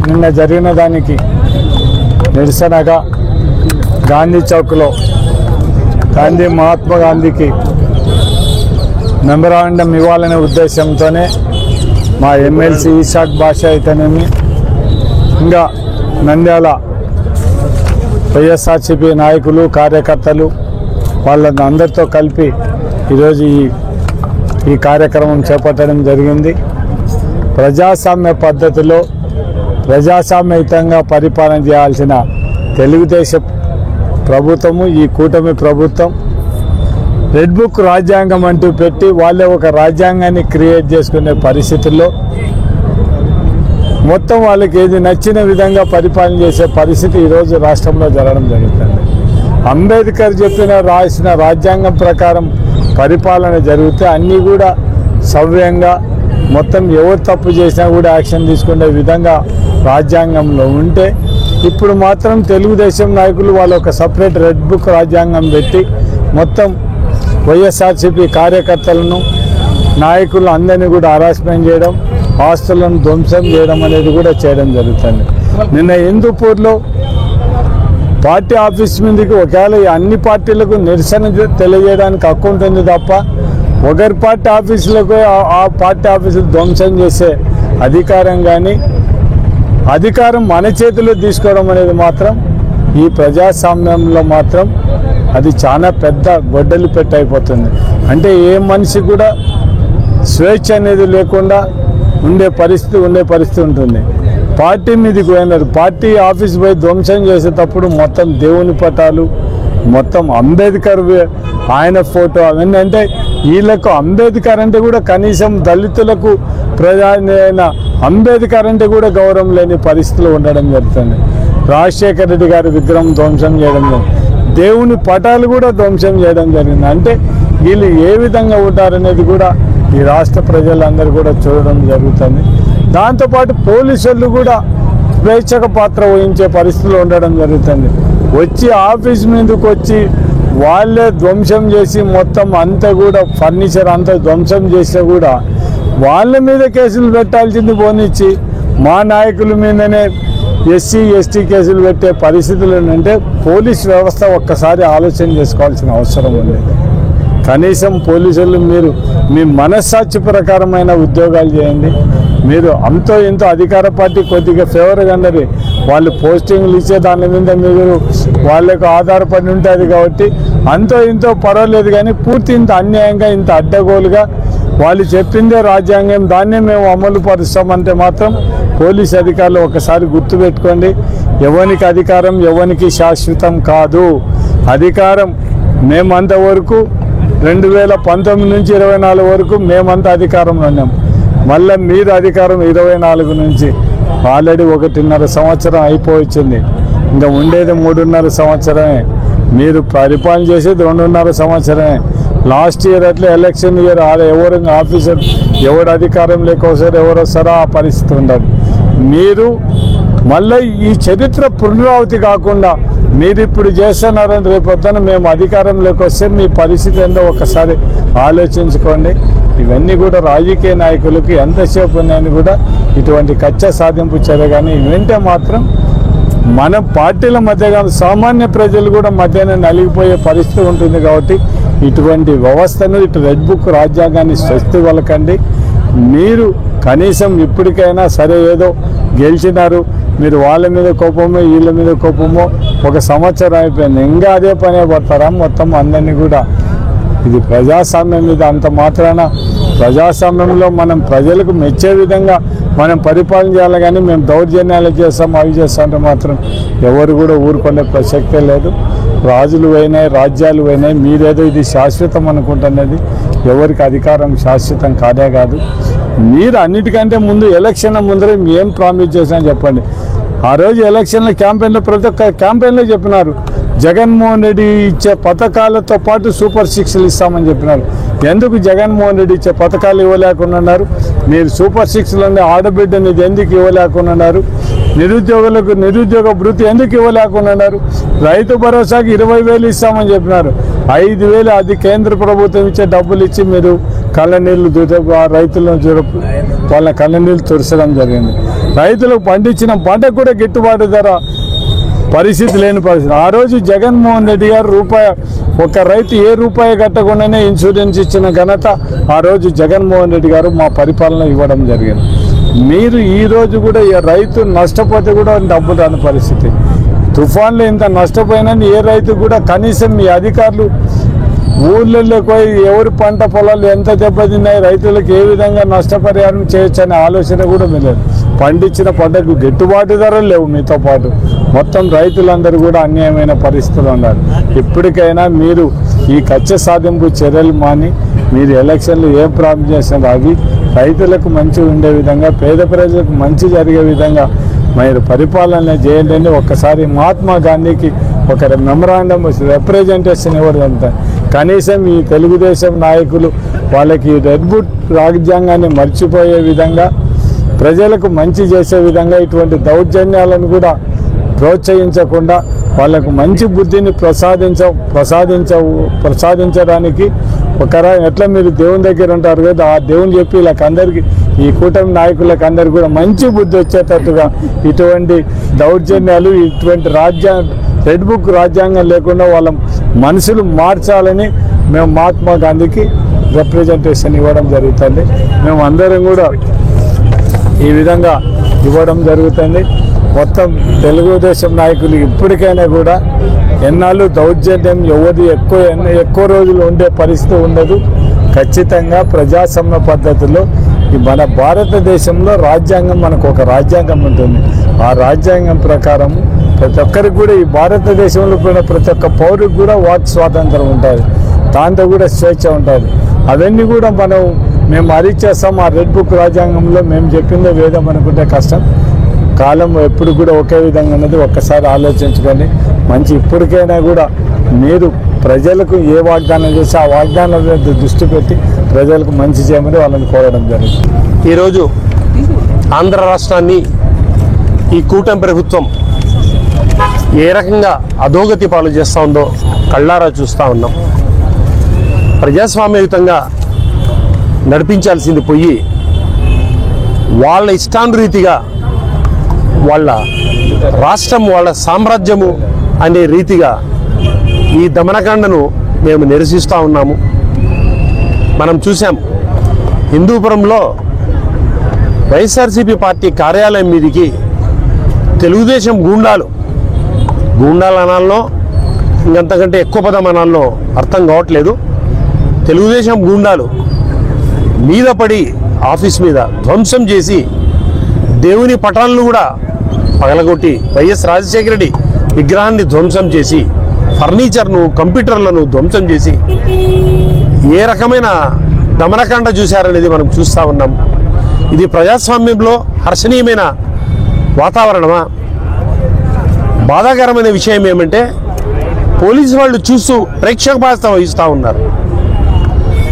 నిన్న జరిగిన దానికి నిరసనగా గాంధీ చౌక్లో మహాత్మా గాంధీకి మెమరాండం ఇవ్వాలనే ఉద్దేశంతోనే మా ఎమ్మెల్సీ ఇసాక్ బాషా అయితేనేమి ఇంకా నంద్యాల వైఎస్ఆర్సీపీ నాయకులు కార్యకర్తలు వాళ్ళని అందరితో కలిపి ఈరోజు ఈ కార్యక్రమం చేపట్టడం జరిగింది. ప్రజాస్వామ్య పద్ధతిలో ప్రజాస్వామ్యయుతంగా పరిపాలన చేయాల్సిన తెలుగుదేశం ప్రభుత్వము, ఈ కూటమి ప్రభుత్వం రెడ్ బుక్ రాజ్యాంగం అంటూ పెట్టి వాళ్ళే ఒక రాజ్యాంగాన్ని క్రియేట్ చేసుకునే పరిస్థితుల్లో మొత్తం వాళ్ళకి ఏది నచ్చిన విధంగా పరిపాలన చేసే పరిస్థితి ఈరోజు రాష్ట్రంలో జరగడం జరుగుతుంది. అంబేద్కర్ రాసిన రాజ్యాంగం ప్రకారం పరిపాలన జరిగితే అన్నీ కూడా సవ్యంగా మొత్తం ఎవరు తప్పు చేసినా కూడా యాక్షన్ తీసుకునే విధంగా రాజ్యాంగంలో ఉంటే, ఇప్పుడు మాత్రం తెలుగుదేశం నాయకులు వాళ్ళు ఒక సపరేట్ రెడ్ బుక్ రాజ్యాంగం పెట్టి మొత్తం వైఎస్ఆర్సీపీ కార్యకర్తలను నాయకులు అందరినీ కూడా హరాస్మెంట్ చేయడం, ఆస్తులను ధ్వంసం చేయడం అనేది కూడా చేయడం జరుగుతుంది. నిన్న హిందూపూర్లో పార్టీ ఆఫీస్ మీదకి ఒకవేళ అన్ని పార్టీలకు నిరసన తెలియజేయడానికి హక్కు ఉంటుంది తప్ప ఒకరి పార్టీ ఆఫీసులకు ఆ పార్టీ ఆఫీసులు ధ్వంసం చేసే అధికారం కానీ అధికారం మన చేతిలో తీసుకోవడం అనేది మాత్రం ఈ ప్రజాస్వామ్యంలో మాత్రం అది చాలా పెద్ద గొడ్డలి పెట్టి అయిపోతుంది. అంటే ఏ మనిషి కూడా స్వేచ్ఛ అనేది లేకుండా ఉండే పరిస్థితి ఉంటుంది. పార్టీ మీదకి పోయినారు, పార్టీ ఆఫీస్ పోయి ధ్వంసం చేసేటప్పుడు మొత్తం దేవుని పటాలు, మొత్తం అంబేద్కర్ ఆయన ఫోటో అవన్నీ, అంటే వీళ్ళకు అంబేద్కర్ అంటే కూడా కనీసం దళితులకు ప్రధాన అంబేద్కర్ అంటే కూడా గౌరవం లేని పరిస్థితులు ఉండడం జరుగుతుంది. రాజశేఖర రెడ్డి గారి విగ్రహం ధ్వంసం చేయడం జరిగింది, దేవుని పటాలు కూడా ధ్వంసం చేయడం జరిగింది. అంటే వీళ్ళు ఏ విధంగా ఉంటారనేది కూడా ఈ రాష్ట్ర ప్రజలందరూ కూడా చూడడం జరుగుతుంది. దాంతోపాటు పోలీసులు కూడా స్వేచ్ఛక పాత్ర వహించే పరిస్థితులు ఉండడం జరుగుతుంది. వచ్చి ఆఫీస్ మీదకి వచ్చి వాళ్ళే ధ్వంసం చేసి మొత్తం అంతా కూడా ఫర్నిచర్ అంతా ధ్వంసం చేస్తే కూడా వాళ్ళ మీద కేసులు పెట్టాల్సింది పోనిచ్చి మా నాయకుల మీదనే ఎస్సీ ఎస్టీ కేసులు పెట్టే పరిస్థితులు అంటే పోలీస్ వ్యవస్థ ఒక్కసారి ఆలోచన చేసుకోవాల్సిన అవసరం ఉంది. కనీసం పోలీసులు మీరు మీ మనస్సాక్షి ప్రకారమైన ఉద్యోగాలు చేయండి. మీరు అంతో ఇంతో అధికార పార్టీ కొద్దిగా ఫేవర్గా అన్నది వాళ్ళు పోస్టింగ్లు ఇచ్చే దాని మీద మీరు వాళ్ళకు ఆధారపడి ఉంటుంది కాబట్టి అంతో ఇంతో పర్వాలేదు. కానీ పూర్తి ఇంత అన్యాయంగా ఇంత అడ్డగోలుగా వాళ్ళు చెప్పిందే రాజ్యాంగం దాన్నే మేము అమలు పరుస్తామంటే మాత్రం పోలీస్ అధికారులు ఒకసారి గుర్తుపెట్టుకోండి, ఎవరికి అధికారం ఎవరికి శాశ్వతం కాదు. అధికారం మేమంతవరకు 2019 నుంచి 24 వరకు మేమంతా అధికారంలో ఉన్నాం. మళ్ళీ మీరు అధికారం 24 నుంచి ఆల్రెడీ 1.5 సంవత్సరం అయిపోయింది. ఇంకా ఉండేది 3.5 సంవత్సరమే. మీరు పరిపాలన చేసేది 2.5 సంవత్సరమే. లాస్ట్ ఇయర్ అట్లా ఎలక్షన్ ఇయర్ ఎవరు ఆఫీసర్ ఎవరు అధికారం లేకపోతే ఎవరు వస్తారో ఆ పరిస్థితి ఉండదు. మీరు మళ్ళీ ఈ చరిత్ర పునరావృతి కాకుండా మీరు ఇప్పుడు చేస్తున్నారని రేపొద్దున మేము అధికారంలోకి వస్తే మీ పరిస్థితి ఏందో ఒకసారి ఆలోచించుకోండి. ఇవన్నీ కూడా రాజకీయ నాయకులకు ఎంతసేపు ఉన్నాయని కూడా ఇటువంటి కక్ష సాధింపు చర్య కానీ ఇవంటే మాత్రం మన పార్టీల మధ్య కానీ సామాన్య ప్రజలు కూడా మధ్యన నలిగిపోయే పరిస్థితి ఉంటుంది. కాబట్టి ఇటువంటి వ్యవస్థను ఇటు రెడ్ బుక్ రాజ్యాంగాన్ని స్వస్తి వలకండి. మీరు కనీసం ఇప్పటికైనా సరే ఏదో గెలిచినారు, మీరు వాళ్ళ మీద కోపమో వీళ్ళ మీద కోపమో 1 సంవత్సరం అయిపోయింది, ఇంకా అదే పనే పడతారా మొత్తం అందరినీ కూడా? ఇది ప్రజాస్వామ్యం మీద అంత మాత్రాన ప్రజాస్వామ్యంలో మనం ప్రజలకు మెచ్చే విధంగా మనం పరిపాలన చేయాలి. కానీ మేము దౌర్జన్యాలు చేస్తాం అవి చేస్తామంటే మాత్రం ఎవరు కూడా ఊరుకునే ప్రసక్తే లేదు. రాజులు పోయినాయి, రాజ్యాలు పోయినాయి, మీరేదో ఇది శాశ్వతం అనుకుంటున్నది. ఎవరికి అధికారం శాశ్వతం కాదే కాదు. మీరు అన్నిటికంటే ముందు ఎలక్షన్ల ముందరే ఏం ప్రామిస్ చేసినా చెప్పండి. ఆ రోజు ఎలక్షన్ల క్యాంపెయిన్లో ప్రతి ఒక్క క్యాంపెయిన్లో చెప్పినారు జగన్మోహన్ రెడ్డి ఇచ్చే పథకాలతో పాటు సూపర్ 6లు ఇస్తామని చెప్పినారు. ఎందుకు జగన్మోహన్ రెడ్డి ఇచ్చే పథకాలు ఇవ్వలేకుండా ఉన్నారు? మీరు సూపర్ 6లోనే ఆడబిడ్డని ఎందుకు ఇవ్వలేకుండా ఉన్నారు? నిరుద్యోగులకు నిరుద్యోగ భృతి ఎందుకు ఇవ్వలేకున్నారు? రైతు భరోసాకి 20,000 ఇస్తామని చెప్పినారు. 5,000 అది కేంద్ర ప్రభుత్వం ఇచ్చే డబ్బులు ఇచ్చి మీరు కళ్ళనీళ్ళు రైతులను వాళ్ళ కళ్ళనీళ్ళు తుడచడం జరిగింది. రైతులకు పండించిన పంటకు కూడా గిట్టుబాటు ధర పరిస్థితి లేని పరిస్థితి. ఆ రోజు జగన్మోహన్ రెడ్డి గారు ఒక రైతు ఏ రూపాయి కట్టకుండానే ఇన్సూరెన్స్ ఇచ్చిన ఘనత ఆ రోజు జగన్మోహన్ రెడ్డి గారు మా పరిపాలన ఇవ్వడం జరిగింది. మీరు ఈరోజు కూడా రైతు నష్టపోతే కూడా డబ్బులు రాని పరిస్థితి. తుఫాన్లో ఇంత నష్టపోయినా ఏ రైతు కూడా కనీసం మీ అధికారులు ఊళ్ళల్లో పోయి ఎవరి పంట పొలాలు ఎంత దెబ్బతిన్నాయి, రైతులకు ఏ విధంగా నష్టపరిహారం చేయొచ్చు అనే ఆలోచన కూడా లేదు. పండించిన పంటకు గిట్టుబాటు ధరలు లేవు. మీతో పాటు మొత్తం రైతులందరూ కూడా అన్యాయమైన పరిస్థితులు ఉన్నారు. ఇప్పటికైనా మీరు ఈ కక్ష సాధింపు చర్యలు మాని మీరు ఎలక్షన్లు ఏం ప్రారంభం చేసినారో అవి రైతులకు మంచి ఉండే విధంగా, పేద ప్రజలకు మంచి జరిగే విధంగా మీరు పరిపాలన చేయండి అని ఒక్కసారి మహాత్మా గాంధీకి ఒక మెమరాండం రిప్రజెంటేషన్ ఇవ్వడం. కనీసం ఈ తెలుగుదేశం నాయకులు వాళ్ళకి రెడ్ బుక్ రాజ్యాంగాన్ని మర్చిపోయే విధంగా, ప్రజలకు మంచి చేసే విధంగా ఇటువంటి దౌర్జన్యాలను కూడా ప్రోత్సహించకుండా వాళ్ళకు మంచి బుద్ధిని ప్రసాదించడానికి ఎట్లా మీరు దేవుని దగ్గర ఉంటారు కదా, ఆ దేవుని చెప్పి వీళ్ళకందరికీ ఈ కూటమి నాయకులకు అందరికీ కూడా మంచి బుద్ధి వచ్చేటట్టుగా ఇటువంటి దౌర్జన్యాలు, ఇటువంటి రెడ్ బుక్ రాజ్యాంగం లేకుండా వాళ్ళ మనసులు మార్చాలని మేము మహాత్మా గాంధీకి రిప్రజెంటేషన్ ఇవ్వడం జరుగుతుంది. మేము అందరం కూడా ఈ విధంగా ఇవ్వడం జరుగుతుంది. మొత్తం తెలుగుదేశం నాయకులు ఇప్పటికైనా కూడా ఎన్నాళ్ళు దౌర్జన్యం ఎవరు ఎక్కువ రోజులు ఉండే పరిస్థితి ఉండదు. ఖచ్చితంగా ప్రజాస్వామ్య పద్ధతిలో మన భారతదేశంలో రాజ్యాంగం, మనకు ఒక రాజ్యాంగం ఉంటుంది. ఆ రాజ్యాంగం ప్రకారం ప్రతి ఒక్కరికి కూడా ఈ భారతదేశంలో కూడా ప్రతి ఒక్క పౌరుడికి కూడా వాక్ స్వాతంత్రం ఉంటుంది, దాంతో కూడా స్వేచ్ఛ ఉంటుంది. అవన్నీ కూడా మేము అరిచేస్తాం. ఆ రెడ్ బుక్ రాజ్యాంగంలో మేము చెప్పిందే వేదం అనుకుంటే కష్టం. కాలం ఎప్పుడు కూడా ఒకే విధంగా ఉన్నది. ఒక్కసారి ఆలోచించుకొని మంచి ఇప్పటికైనా కూడా మీరు ప్రజలకు ఏ వాగ్దానం చేసి ఆ వాగ్దానాల మీద దృష్టి పెట్టి ప్రజలకు మంచి చేయమని వాళ్ళని కోరడం జరిగింది. ఈరోజు ఆంధ్ర రాష్ట్రాన్ని ఈ కూటమి ప్రభుత్వం ఏ రకంగా అధోగతి పాలు చేస్తూ ఉందో కళ్ళారా చూస్తూ ఉన్నాం. ప్రజాస్వామ్యయుతంగా నడిపించాల్సింది పోయి వాళ్ళ ఇష్టానురీతిగా వాళ్ళ రాష్ట్రం, వాళ్ళ సామ్రాజ్యము అనే రీతిగా ఈ దమనకాండను మేము నిరసిస్తూ ఉన్నాము. మనం చూసాం, హిందూపురంలో వైఎస్ఆర్సీపీ పార్టీ కార్యాలయం మీదికి తెలుగుదేశం గూండాలు అనాల్లో ఇంకంతకంటే ఎక్కువ పదం అనాల్లో అర్థం కావట్లేదు. తెలుగుదేశం గూండాలు మీద పడి ఆఫీస్ మీద ధ్వంసం చేసి దేవుని పటాలను కూడా పగలగొట్టి వైఎస్ రాజశేఖర రెడ్డి విగ్రహాన్ని ధ్వంసం చేసి ఫర్నిచర్ను, కంప్యూటర్లను ధ్వంసం చేసి ఏ రకమైన దమనకాండ చూశారనేది మనం చూస్తూ ఉన్నాం. ఇది ప్రజాస్వామ్యంలో హర్షణీయమైన వాతావరణమా? బాధాకరమైన విషయం ఏమంటే పోలీసు వాళ్ళు చూస్తూ ప్రేక్షక పాత్ర వహిస్తూ ఉన్నారు.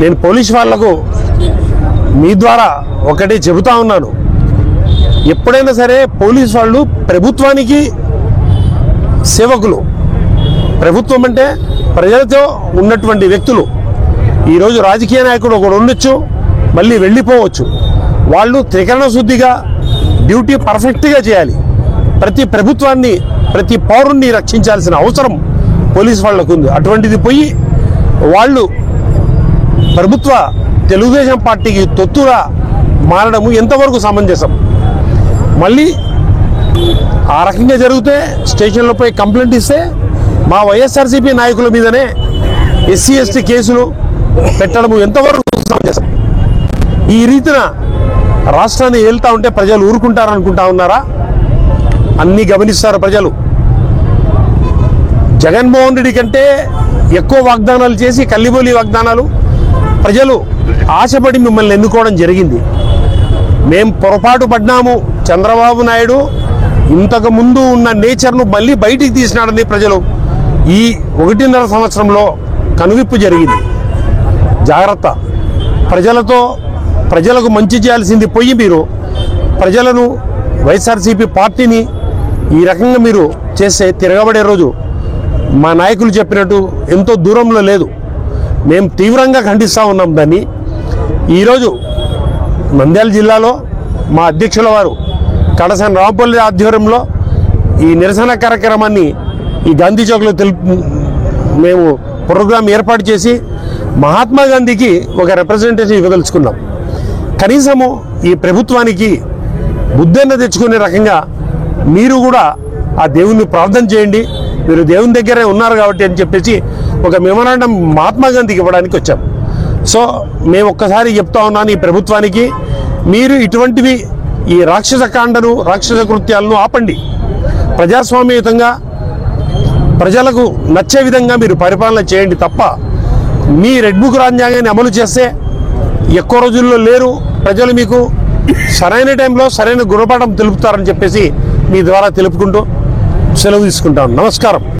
నేను పోలీసు వాళ్లకు మీ ద్వారా ఒకటే చెబుతా ఉన్నాను, ఎప్పుడైనా సరే పోలీసు వాళ్ళు ప్రభుత్వానికి సేవకులు. ప్రభుత్వం అంటే ప్రజలతో ఉన్నటువంటి వ్యక్తులు. ఈరోజు రాజకీయ నాయకుడు ఒకడు ఉండొచ్చు, మళ్ళీ వెళ్ళిపోవచ్చు. వాళ్ళు త్రికరణ శుద్ధిగా డ్యూటీ పర్ఫెక్ట్గా చేయాలి. ప్రతి ప్రభుత్వాన్ని, ప్రతి పౌరుణ్ణి రక్షించాల్సిన అవసరం పోలీసు వాళ్లకు ఉంది. అటువంటిది పోయి వాళ్ళు ప్రభుత్వ తెలుగుదేశం పార్టీకి తొత్తుగా మారడము ఎంతవరకు సమంజసం? మళ్ళీ ఆ రకంగా జరిగితే స్టేషన్లో పోయి కంప్లైంట్ ఇస్తే మా వైఎస్ఆర్సీపీ నాయకుల మీదనే ఎస్సీ ఎస్టీ కేసులు పెట్టడము ఎంతవరకు సమంజసం? ఈ రీతిన రాష్ట్రాన్ని ఏళ్తా ఉంటే ప్రజలు ఊరుకుంటారనుకుంటా ఉన్నారా? అన్నీ గమనిస్తారు ప్రజలు. జగన్మోహన్ రెడ్డి కంటే ఎక్కువ వాగ్దానాలు చేసి, కల్లిబోలి వాగ్దానాలు, ప్రజలు ఆశపడి మిమ్మల్ని ఎన్నుకోవడం జరిగింది. మేం పొరపాటు పడ్డాము. చంద్రబాబు నాయుడు ఇంతకు ముందు ఉన్న నేచర్ను మళ్ళీ బయటికి తీసినాడని ప్రజలు ఈ 1.5 సంవత్సరంలో కనువిప్పు జరిగింది. జాగ్రత్త. ప్రజలకు మంచి చేయాల్సింది పోయి మీరు ప్రజలను వైఎస్ఆర్సీపీ పార్టీని ఈ రకంగా మీరు చేస్తే తిరగబడే రోజు మా నాయకులు చెప్పినట్టు ఎంతో దూరంలో లేదు. మేము తీవ్రంగా ఖండిస్తూ ఉన్నాం దాన్ని. ఈరోజు నంద్యాల జిల్లాలో మా అధ్యక్షుల వారు కడసాని రాంపల్లి ఆధ్వర్యంలో ఈ నిరసన కార్యక్రమాన్ని ఈ గాంధీ చౌక్లో మేము ప్రోగ్రాం ఏర్పాటు చేసి మహాత్మా గాంధీకి ఒక రిప్రజెంటేషన్ ఇవ్వదలుచుకున్నాం. కనీసము ఈ ప్రభుత్వానికి బుద్ధన్న తెచ్చుకునే రకంగా మీరు కూడా ఆ దేవుణ్ణి ప్రార్థన చేయండి, మీరు దేవుని దగ్గరే ఉన్నారు కాబట్టి అని చెప్పేసి ఒక మెమోరాండం మహాత్మా గాంధీకి ఇవ్వడానికి వచ్చాం. సో మేము ఒక్కసారి చెప్తా ఉన్నాను ఈ ప్రభుత్వానికి, మీరు ఇటువంటివి ఈ రాక్షస కాండను రాక్షస కృత్యాలను ఆపండి. ప్రజాస్వామ్యయుతంగా ప్రజలకు నచ్చే విధంగా మీరు పరిపాలన చేయండి తప్ప మీ రెడ్ బుక్ రాజ్యాంగాన్ని అమలు చేస్తే ఎక్కువ రోజుల్లో లేరు, ప్రజలు మీకు సరైన టైంలో సరైన గుణపాఠం తెలుపుతారని చెప్పేసి మీ ద్వారా తెలుపుకుంటూ సెలవు తీసుకుంటాను. నమస్కారం.